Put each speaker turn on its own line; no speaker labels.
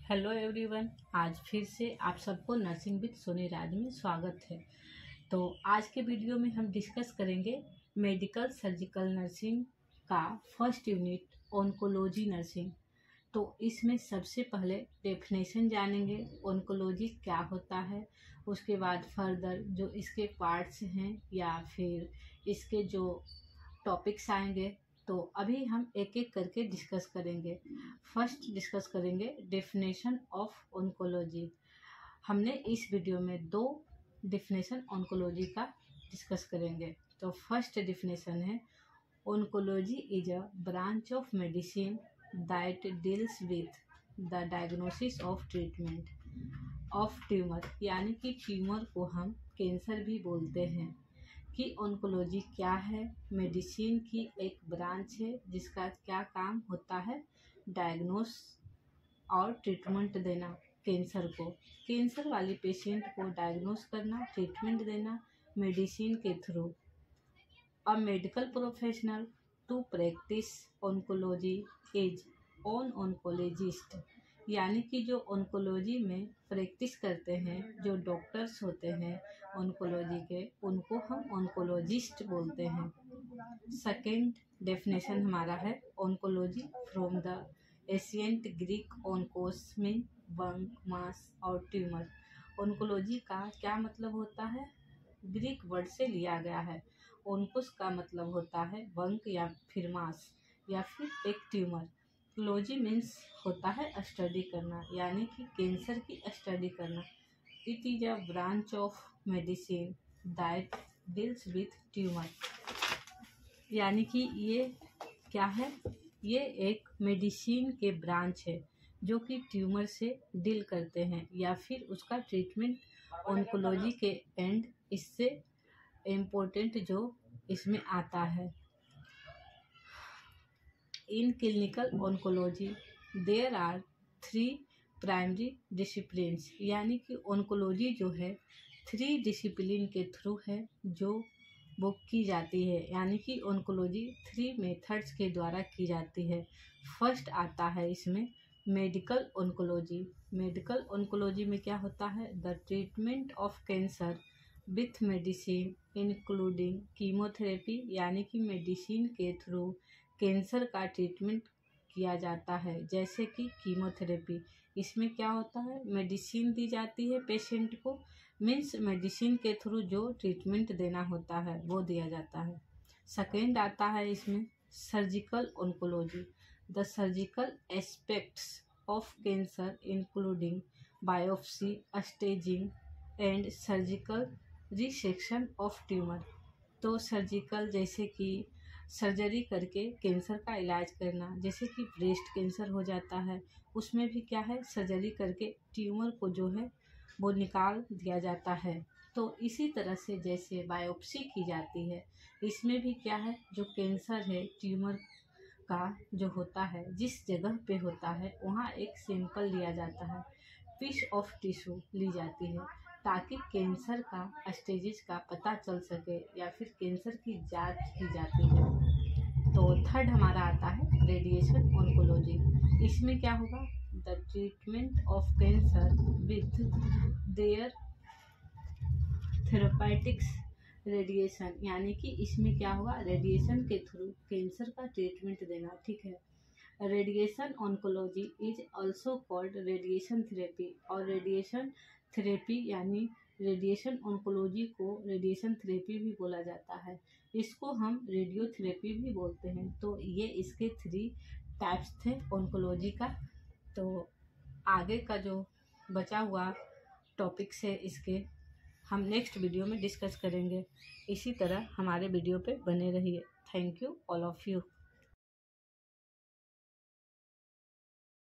Hello everyone, आज फिर से आप सबको नर्सिंग विद सोनी राज में स्वागत है। तो आज के वीडियो में हम डिस्कस करेंगे मेडिकल सर्जिकल नर्सिंग का फर्स्ट यूनिट ऑन्कोलॉजी नर्सिंग। तो इसमें सबसे पहले डेफिनेशन जानेंगे, ऑन्कोलॉजी क्या होता है। उसके बाद फर्दर जो इसके पार्ट्स हैं या फिर इसके जो टॉपिक्स आएंगे, तो अभी हम एक एक करके डिस्कस करेंगे। फर्स्ट डिस्कस करेंगे डेफिनेशन ऑफ ऑन्कोलॉजी। हमने इस वीडियो में 2 डेफिनेशन ऑन्कोलॉजी का डिस्कस करेंगे। तो फर्स्ट डेफिनेशन है oncology is a branch of medicine that deals with the diagnosis of treatment of tumour, यानी कि ट्यूमर को हम कैंसर भी बोलते हैं। कि ऑन्कोलॉजी क्या है, मेडिसिन की एक ब्रांच है जिसका क्या काम होता है, डायग्नोस और ट्रीटमेंट देना कैंसर को, कैंसर वाले पेशेंट को डायग्नोस करना, ट्रीटमेंट देना मेडिसिन के थ्रू। A medical professional to practise oncology is on oncologist, यानी कि जो ऑन्कोलॉजी में प्रैक्टिस करते हैं, जो डॉक्टर्स होते हैं ऑन्कोलॉजी के, उनको हम ऑन्कोलॉजिस्ट बोलते हैं। सेकेंड डेफिनेशन हमारा है oncology from the ancient Greek onkos में वंग, मास और ट्यूमर। ऑन्कोलॉजी का क्या मतलब होता है, ग्रीक वर्ड से लिया गया है। ऑन्कोस का मतलब होता है वंग या फिर मास या फिर एक ट्यूमर। कोलॉजी मीन्स होता है स्टडी करना, यानी कि कैंसर की स्टडी करना। It is a branch of medicine that deals with tumour, यानी कि ये क्या है, ये एक मेडिसिन के ब्रांच है जो कि ट्यूमर से डील करते हैं या फिर उसका ट्रीटमेंट ऑन्कोलॉजी के एंड इससे इम्पोर्टेंट जो इसमें आता है। In clinical oncology there are 3 primary disciplines, यानी कि ऑन्कोलॉजी जो है 3 डिसिप्लिन के थ्रू है जो वो की जाती है, यानी कि ऑन्कोलॉजी 3 मेथड्स के द्वारा की जाती है। फर्स्ट आता है इसमें मेडिकल ऑन्कोलॉजी। मेडिकल ऑन्कोलॉजी में क्या होता है, the treatment of cancer with medicine including chemotherapy, यानी कि मेडिसिन के थ्रू कैंसर का ट्रीटमेंट किया जाता है, जैसे कि कीमोथेरेपी। इसमें क्या होता है, मेडिसिन दी जाती है पेशेंट को, मीन्स मेडिसिन के थ्रू जो ट्रीटमेंट देना होता है वो दिया जाता है। सेकेंड आता है इसमें surgical oncology. The surgical aspects of cancer including biopsy, staging and surgical resection of tumour. तो सर्जिकल जैसे कि सर्जरी करके कैंसर का इलाज करना, जैसे कि ब्रेस्ट कैंसर हो जाता है, उसमें भी क्या है, सर्जरी करके ट्यूमर को जो है वो निकाल दिया जाता है। तो इसी तरह से जैसे बायोप्सी की जाती है, इसमें भी क्या है, जो कैंसर है ट्यूमर का जो होता है, जिस जगह पे होता है वहाँ एक सैंपल लिया जाता है, पीस ऑफ टिश्यू ली जाती है, ताकि कैंसर का स्टेजेस का पता चल सके या फिर कैंसर की जांच की जाती है। तो थर्ड हमारा आता है रेडिएशन ऑन्कोलॉजी। इसमें क्या होगा, the treatment of cancer with their therapeutics radiation, यानी कि इसमें क्या होगा, रेडिएशन के थ्रू कैंसर का ट्रीटमेंट देना। ठीक है, radiation oncology is also called radiation therapy, और रेडिएशन थेरेपी यानी रेडिएशन ऑन्कोलॉजी को रेडिएशन थेरेपी भी बोला जाता है। इसको हम रेडियोथेरेपी भी बोलते हैं। तो ये इसके 3 टाइप्स थे ऑन्कोलॉजी का। तो आगे का जो बचा हुआ टॉपिक्स है इसके हम नेक्स्ट वीडियो में डिस्कस करेंगे। इसी तरह हमारे वीडियो पे बने रहिए। Thank you all of you.